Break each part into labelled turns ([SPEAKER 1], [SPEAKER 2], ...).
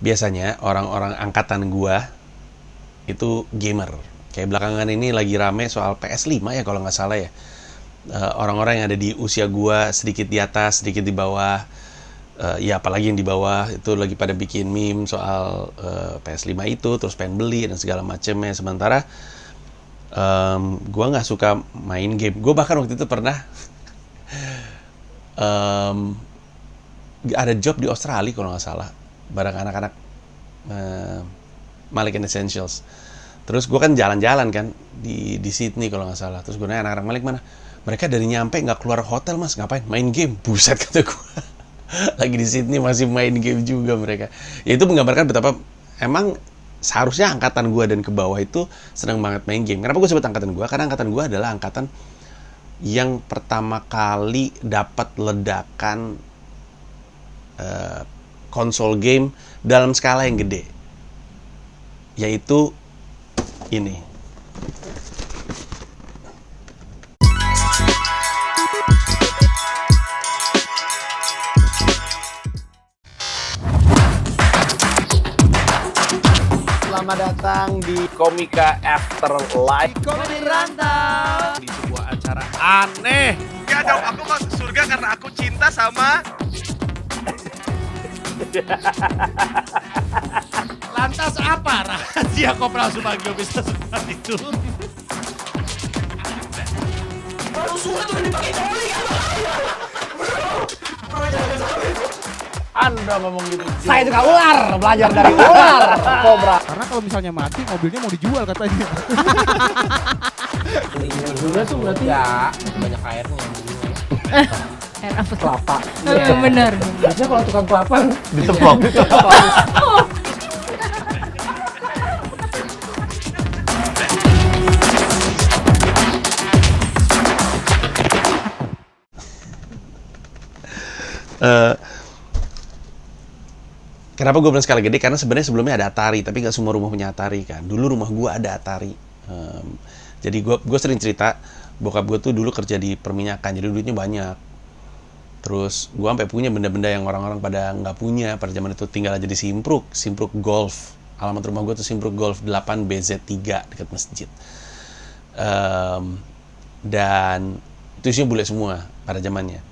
[SPEAKER 1] biasanya orang-orang angkatan gua itu gamer. Kayak belakangan ini lagi rame soal PS5 ya kalau nggak salah ya. Orang-orang yang ada di usia gua, sedikit di atas, sedikit di bawah, ya apalagi yang di bawah itu lagi pada bikin meme soal PS5 itu, terus pengen beli dan segala macamnya. Sementara gue nggak suka main game. Gue bahkan waktu itu pernah ada job di Australia kalau nggak salah, bareng anak-anak Malik and Essentials. Terus gue kan jalan-jalan kan di Sydney kalau nggak salah. Terus gue nanya anak-anak Malik mana? Mereka dari nyampe nggak keluar hotel mas, ngapain? Main game. Buset kata gue. Lagi di Sydney masih main game juga mereka. Ya itu menggambarkan betapa emang seharusnya angkatan gue dan ke bawah itu senang banget main game. Kenapa gue sebut angkatan gue? Karena angkatan gue adalah angkatan yang pertama kali dapat ledakan konsol game dalam skala yang gede, yaitu ini. Selamat datang di Komika Afterlife.
[SPEAKER 2] Komedi Rantau.
[SPEAKER 1] Di sebuah acara aneh.
[SPEAKER 2] Ya dong, aku masuk surga karena aku cinta sama.
[SPEAKER 3] Lantas apa rahasia Kopral Subagio bisa seperti itu?
[SPEAKER 4] Baru surat tuh dipakai coli kan?
[SPEAKER 1] Anda ngomong gitu.
[SPEAKER 5] Saya juga ular, belajar dari ular, kobra.
[SPEAKER 3] Karena kalau misalnya mati, mobilnya mau dijual katanya.
[SPEAKER 5] Juga tuh berarti ya banyak airnya.
[SPEAKER 6] Air apa?
[SPEAKER 5] Kelapa.
[SPEAKER 6] Bener.
[SPEAKER 5] Biasanya kalau tukang kelapa
[SPEAKER 1] Ditepok. Kenapa gue bilang skala gede? Karena sebenarnya sebelumnya ada Atari, tapi nggak semua rumah punya Atari kan. Dulu rumah gue ada Atari. Jadi gue sering cerita, bokap gue tuh dulu kerja di perminyakan, jadi duitnya banyak. Terus gue sampai punya benda-benda yang orang-orang pada nggak punya pada zaman itu, tinggal aja di Simpruk Golf. Alamat rumah gue tuh Simpruk Golf 8 BZ3 dekat masjid. Dan itu isinya bule semua pada zamannya.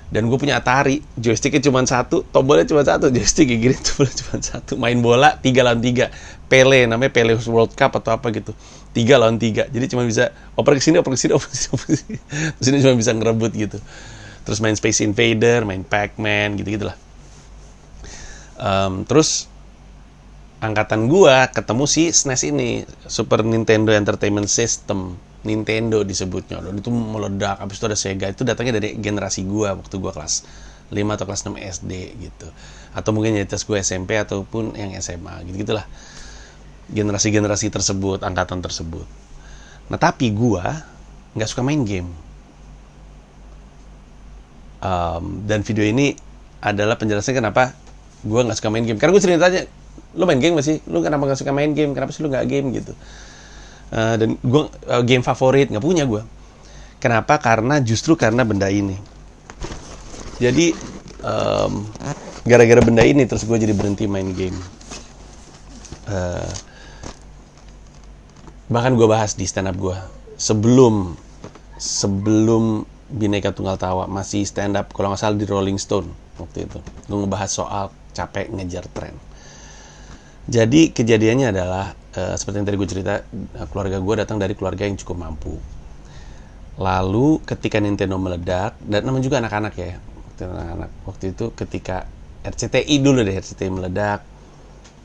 [SPEAKER 1] Dan gue punya Atari, joysticknya cuma satu, tombolnya cuma satu, joystick kayak gini, tombolnya cuma satu. Main bola 3 lawan 3, Pele, namanya Pele World Cup atau apa gitu, 3 lawan 3. Jadi cuma bisa oper ke sini, oper ke sini, oper ke sini, oper ke sini. Terus ini cuma bisa ngerebut gitu. Terus main Space Invader, main Pac-Man, gitu-gitulah. Terus angkatan gue ketemu si SNES ini, Super Nintendo Entertainment System. Nintendo disebutnya, dan itu meledak. Habis itu ada Sega, itu datangnya dari generasi gua waktu gua kelas 5 atau kelas 6 SD gitu. Atau mungkin identitas gua SMP ataupun yang SMA gitu-gitulah. Generasi-generasi tersebut, angkatan tersebut. Nah, tapi gua nggak suka main game. Dan video ini adalah penjelasan kenapa gua nggak suka main game. Karena gua sering tanya, lu main game nggak sih? Lu kenapa nggak suka main game? Kenapa sih lu nggak game gitu? Dan gue game favorit nggak punya gue. Kenapa? Karena justru karena benda ini. Jadi gara-gara benda ini terus gue jadi berhenti main game. Bahkan gue bahas di stand up gue sebelum Bhinneka Tunggal Tawa masih stand up kalau nggak salah di Rolling Stone waktu itu. Gue ngebahas soal capek ngejar tren. Jadi kejadiannya adalah seperti yang tadi gue cerita, keluarga gue datang dari keluarga yang cukup mampu. Lalu ketika Nintendo meledak, dan namanya juga anak-anak ya, waktu itu ketika RCTI dulu deh, RCTI meledak,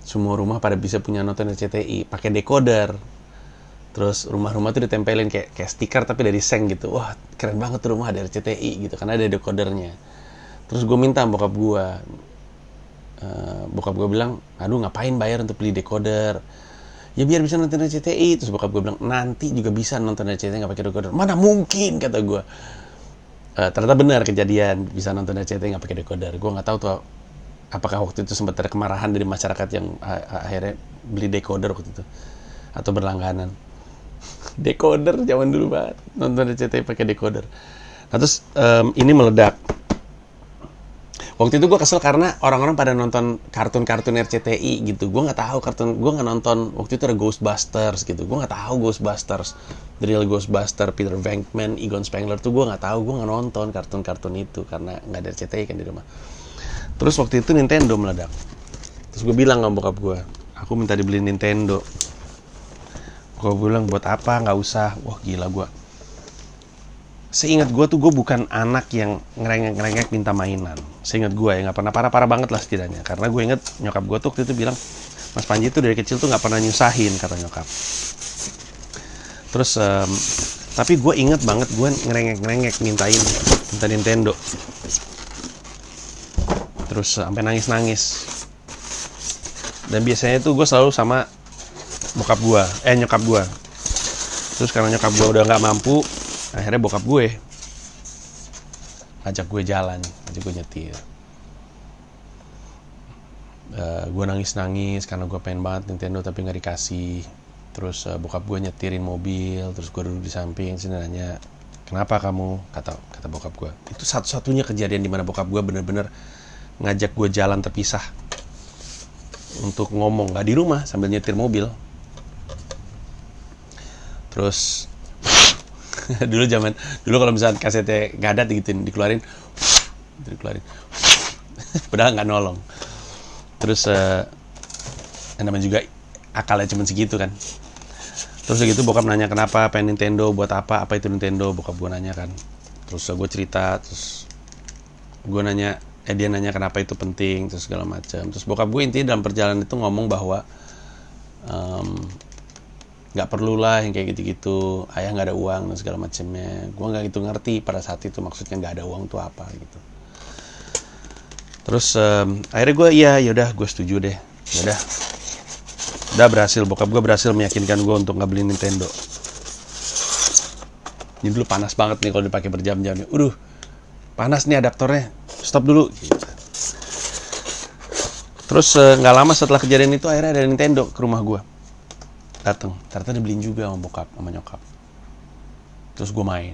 [SPEAKER 1] semua rumah pada bisa punya nonton RCTI, pakai decoder. Terus rumah-rumah tuh ditempelin kayak stiker tapi dari seng gitu. Wah keren banget tuh rumah ada RCTI gitu, karena ada decodernya. Terus gue minta bokap gue bilang, aduh ngapain bayar untuk beli decoder? Ya biar bisa nonton RCTI. Terus bokap gue bilang, nanti juga bisa nonton RCTI nggak pakai decoder. Mana mungkin, kata gue. Ternyata benar kejadian, bisa nonton RCTI nggak pakai decoder. Gue nggak tahu tuh apakah waktu itu sempat ada kemarahan dari masyarakat yang akhirnya beli decoder waktu itu atau berlangganan. Decoder zaman dulu banget, nonton RCTI pakai decoder. Nah terus ini meledak. Waktu itu gue kesel karena orang-orang pada nonton kartun-kartun RCTI gitu. Gue nggak tahu gue nggak nonton. Waktu itu ada Ghostbusters gitu. Gue nggak tahu Ghostbusters, The Real Ghostbuster, Peter Venkman, Egon Spengler tuh gue nggak tahu. Gue nggak nonton kartun-kartun itu karena nggak ada RCTI kan di rumah. Terus waktu itu Nintendo meledak. Terus gue bilang sama bokap gue, aku minta dibeliin Nintendo. Bokap gue bilang, buat apa? Nggak usah. Wah gila gue. Seingat gue tuh gue bukan anak yang ngerengek-ngerengek minta mainan. Seingat gue ya nggak pernah parah-parah banget lah setidaknya. Karena gue inget nyokap gue tuh waktu itu bilang, Mas Panji tuh dari kecil tuh nggak pernah nyusahin kata nyokap. Terus tapi gue inget banget gue ngerengek-ngerengek minta Nintendo. Terus sampai nangis-nangis. Dan biasanya tuh gue selalu sama nyokap gue. Terus karena nyokap gue udah nggak mampu, akhirnya bokap gue ngajak gue jalan, ngajak gue nyetir. Gue nangis-nangis karena gue pengen banget Nintendo tapi nggak dikasih. Terus bokap gue nyetirin mobil, terus gue duduk di samping, sini nanya, kenapa kamu? Kata bokap gue. Itu satu-satunya kejadian di mana bokap gue bener-bener ngajak gue jalan terpisah untuk ngomong, nggak di rumah sambil nyetir mobil. Terus dulu kalau misalnya kasetnya gadat gitu dikeluarin padahal nggak nolong. Terus namanya juga akalnya cuma segitu kan. Terus gitu bokap nanya kenapa pengen Nintendo, buat apa itu Nintendo, bokap gue nanya kan. Terus gue cerita, terus gue nanya, dia nanya kenapa itu penting, terus segala macam. Terus bokap gue intinya dalam perjalanan itu ngomong bahwa nggak perlulah yang kayak gitu-gitu, ayah nggak ada uang dan segala macamnya. Gue nggak gitu ngerti pada saat itu maksudnya nggak ada uang tuh apa gitu. Terus akhirnya gue yaudah gue setuju deh, udah berhasil, bokap gue berhasil meyakinkan gue untuk nggak beli Nintendo. Ini dulu panas banget nih kalau dipakai berjam-jam nih, panas nih adaptornya, stop dulu gitu. Terus nggak lama setelah kejadian itu akhirnya ada Nintendo ke rumah gue. Dateng, ternyata dibeliin juga sama bokap, sama nyokap. Terus gue main.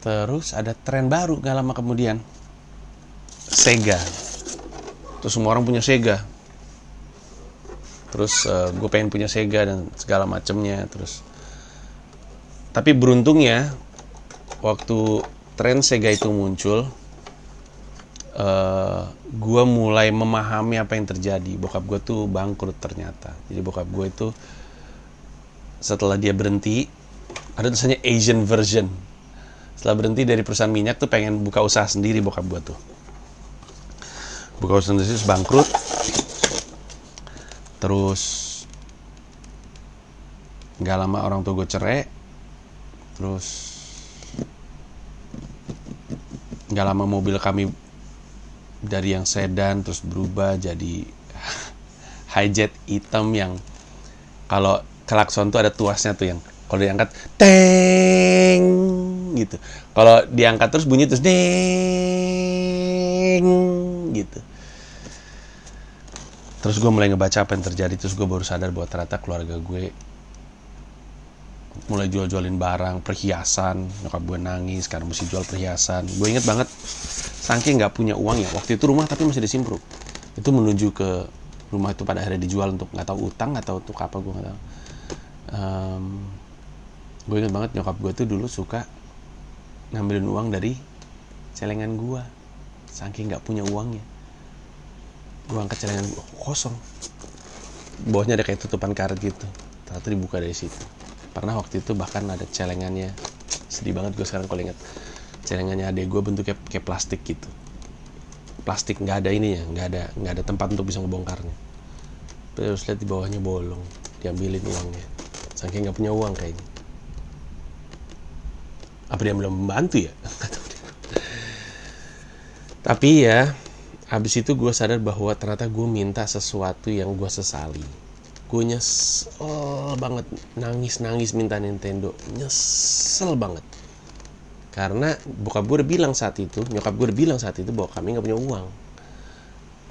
[SPEAKER 1] Terus ada tren baru gak lama kemudian, Sega. Terus semua orang punya Sega. Terus gue pengen punya Sega dan segala macemnya. Terus, tapi beruntungnya waktu tren Sega itu muncul, gue mulai memahami apa yang terjadi. Bokap gue tuh bangkrut ternyata. Jadi bokap gue itu setelah dia berhenti, ada tulisannya Asian version. Setelah berhenti dari perusahaan minyak tuh pengen buka usaha sendiri bokap gue tuh. Buka usaha sendiri terus bangkrut. Terus nggak lama orang tua gue cerai. Terus nggak lama mobil kami dari yang sedan terus berubah jadi hijet hitam yang kalau klakson tuh ada tuasnya tuh, yang kalau diangkat teng gitu, kalau diangkat terus bunyi terus deng gitu. Terus gue mulai ngebaca apa yang terjadi, terus gue baru sadar bahwa ternyata keluarga gue mulai jual-jualin barang, perhiasan. Nyokap gue nangis karena mesti jual perhiasan. Gue inget banget, saking nggak punya uang ya, waktu itu rumah tapi masih di Simpruk. Itu menuju ke rumah itu pada akhirnya dijual untuk nggak tahu utang atau untuk apa, gue nggak tahu. Gue inget banget nyokap gue tuh dulu suka ngambilin uang dari celengan gue, saking nggak punya uangnya. Gue angkat celengan gue kosong, bawahnya ada kayak tutupan karet gitu, ternyata dibuka dari situ. Pernah waktu itu bahkan ada celengannya, sedih banget gue sekarang kalau ingat, celengannya adek gue bentuknya kayak plastik gitu, plastik nggak ada ininya, nggak ada tempat untuk bisa ngebongkarnya. Terus lihat di bawahnya bolong, diambilin uangnya, saking nggak punya uang kayaknya. Apa dia belum membantu ya? Tapi ya, habis itu gue sadar bahwa ternyata gue minta sesuatu yang gue sesali. Gue nyesel banget, nangis minta Nintendo, nyesel banget. Karena bokap gue udah bilang saat itu, nyokap gue udah bilang saat itu bahwa kami nggak punya uang.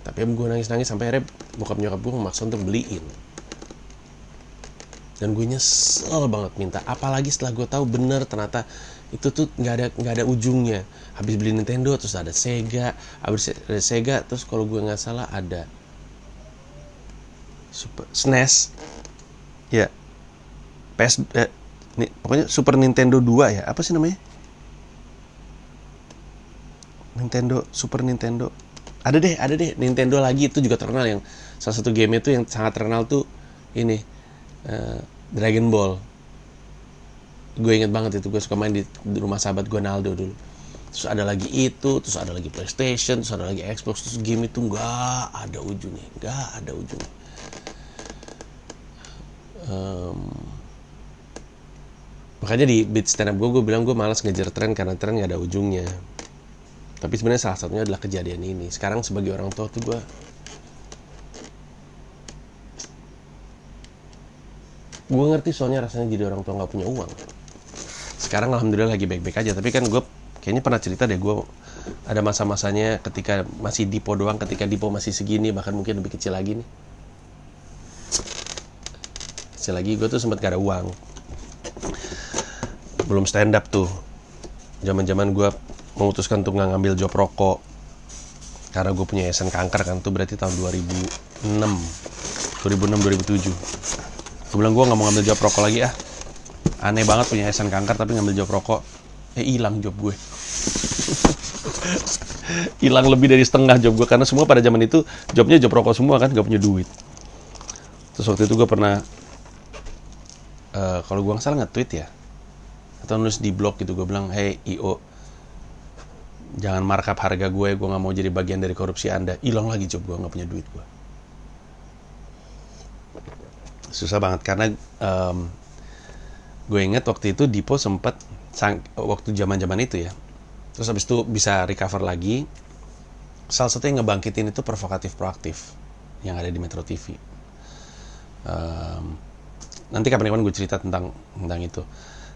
[SPEAKER 1] Tapi gue nangis sampai akhirnya bokap nyokap gue memaksa untuk beliin. Dan gue nyesel banget minta, apalagi setelah gue tahu bener ternyata Itu tuh nggak ada ujungnya. Habis beli Nintendo terus ada Sega, habis ada Sega terus kalau gue nggak salah ada Super SNES, ya pokoknya Super Nintendo 2 ya, apa sih namanya? Super Nintendo. Ada deh Nintendo lagi, itu juga terkenal, yang salah satu game itu yang sangat terkenal tuh ini Dragon Ball. Gue inget banget itu, gue suka main di rumah sahabat gue Naldo dulu. Terus ada lagi itu, terus ada lagi PlayStation, terus ada lagi Xbox, terus game itu nggak ada ujungnya. Makanya di beat stand up gue bilang gue malas ngejar tren karena tren nggak ada ujungnya. Tapi sebenarnya salah satunya adalah kejadian ini. Sekarang sebagai orang tua tuh gue ngerti soalnya rasanya jadi orang tua nggak punya uang. Sekarang alhamdulillah lagi baik-baik aja. Tapi kan gue kayaknya pernah cerita deh, gue ada masa-masanya ketika masih Dipo doang, ketika Dipo masih segini, bahkan mungkin lebih kecil lagi nih. Kecil lagi gue tuh sempat gak ada uang. Belum stand up tuh. Zaman-zaman gue memutuskan untuk nggak ngambil job rokok karena gue punya yayasan kanker kan, tuh berarti tahun 2006 2007. Gue bilang gue nggak mau ngambil job rokok lagi aneh banget punya yayasan kanker tapi ngambil job rokok, hilang job gue. Hilang lebih dari setengah job gue karena semua pada zaman itu jobnya job rokok semua kan, nggak punya duit. Terus waktu itu gue pernah kalau gue nggak salah nge-tweet ya atau nulis di blog gitu, gue bilang, hey IO, jangan markup harga gue nggak mau jadi bagian dari korupsi Anda. Hilang lagi job gue, nggak punya duit gue. Susah banget karena gue inget waktu itu Dipo sempat waktu zaman itu ya, terus habis itu bisa recover lagi. Salah satu yang ngebangkitin itu Provokatif Proaktif yang ada di Metro TV. Nanti kapan-kapan gue cerita tentang itu.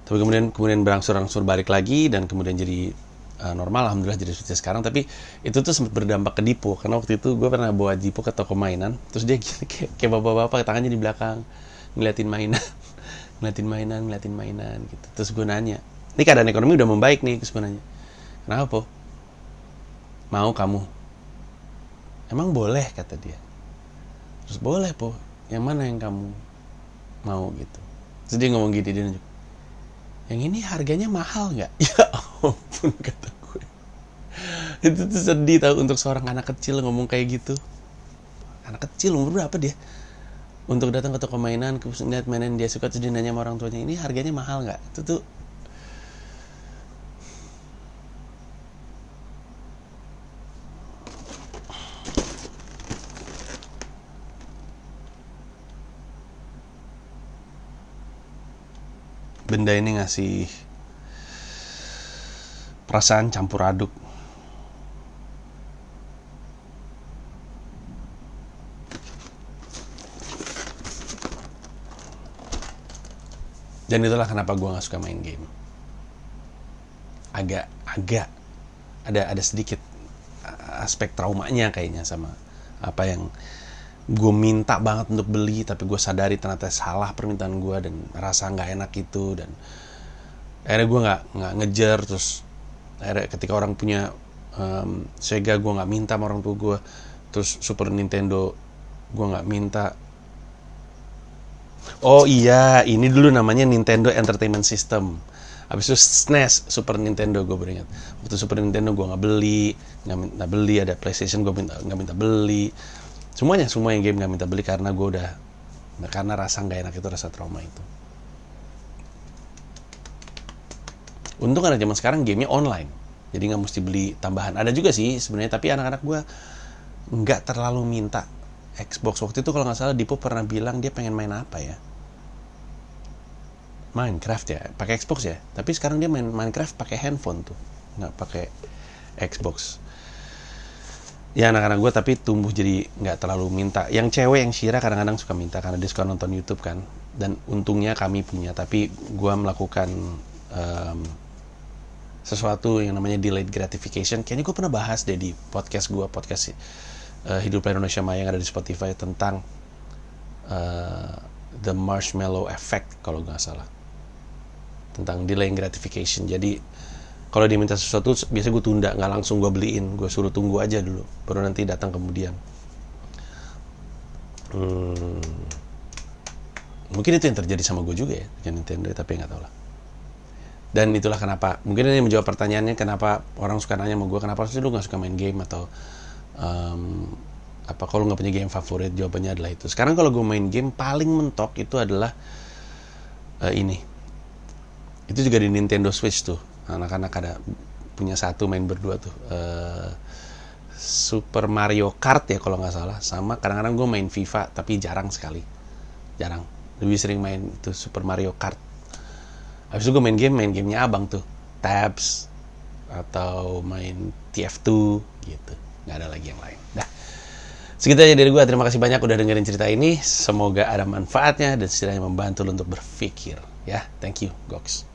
[SPEAKER 1] Tapi kemudian berangsur-angsur balik lagi dan kemudian jadi normal, alhamdulillah jadi seperti sekarang. Tapi itu tuh sempat berdampak ke Dipo karena waktu itu gue pernah bawa Dipo ke toko mainan, terus dia kayak bapak-bapak tangannya di belakang ngeliatin mainan gitu. Terus gue nanya, ini keadaan ekonomi udah membaik nih, terus gue nanya, kenapa Po? Mau kamu? Emang boleh, kata dia. Terus boleh Po, yang mana yang kamu mau gitu. Terus dia ngomong gitu, dia nunjuk, yang ini harganya mahal nggak? Ya ampun, kata gue. Itu tuh sedih tau untuk seorang anak kecil ngomong kayak gitu. Anak kecil umur berapa dia? Untuk datang ke toko mainan, lihat mainan dia suka, terus dia nanya sama orang tuanya, ini harganya mahal nggak? Itu tuh benda ini ngasih perasaan campur aduk. Dan itulah kenapa gue nggak suka main game. Agak ada sedikit aspek traumanya kayaknya sama apa yang gue minta banget untuk beli, tapi gue sadari ternyata salah permintaan gue dan rasa nggak enak itu. Dan akhirnya gue nggak ngejar. Terus akhirnya ketika orang punya Sega, gue nggak minta sama orang tua gue. Terus Super Nintendo gue nggak minta. Oh iya, ini dulu namanya Nintendo Entertainment System. Habis itu SNES, Super Nintendo, gue beringat. Waktu Super Nintendo gue nggak beli. Ada PlayStation gue nggak minta beli. Semua yang game nggak minta beli karena karena rasa nggak enak itu, rasa trauma itu. Untung karena zaman sekarang gamenya online, jadi nggak mesti beli tambahan. Ada juga sih sebenarnya, tapi anak-anak gue nggak terlalu minta Xbox. Waktu itu kalau nggak salah Dipo pernah bilang dia pengen main apa ya, Minecraft ya, pakai Xbox ya. Tapi sekarang dia main Minecraft pakai handphone tuh, nggak pakai Xbox. Ya anak-anak gue tapi tumbuh jadi nggak terlalu minta. Yang cewek, yang Shira kadang-kadang suka minta karena dia suka nonton YouTube kan. Dan untungnya kami punya, tapi gue melakukan sesuatu yang namanya delayed gratification. Kayaknya gue pernah bahas deh di podcast Hidup Indonesia Maya yang ada di Spotify tentang the marshmallow effect kalau nggak salah. tentang delaying gratification. Jadi kalau dia minta sesuatu, biasanya gue tunda, nggak langsung gue beliin, gue suruh tunggu aja dulu, baru nanti datang kemudian. Mungkin itu yang terjadi sama gue juga ya, dengan Nintendo, tapi nggak tahu lah. Dan itulah kenapa, mungkin ini menjawab pertanyaannya, kenapa orang suka nanya sama gue, kenapa sih lu nggak suka main game, atau apa kalau nggak punya game favorit. Jawabannya adalah itu. Sekarang kalau gue main game paling mentok itu adalah ini. Itu juga di Nintendo Switch tuh, anak-anak ada punya satu main berdua tuh, Super Mario Kart ya kalau nggak salah. Sama kadang-kadang gue main FIFA, tapi jarang sekali, lebih sering main itu Super Mario Kart. Habis itu gue main gamenya abang tuh, Tabs atau main TF2 gitu. Nggak ada lagi yang lain. Dah, segitu aja dari gue. Terima kasih banyak udah dengerin cerita ini. Semoga ada manfaatnya dan setidaknya membantu lo untuk berpikir. Ya, thank you, Gox.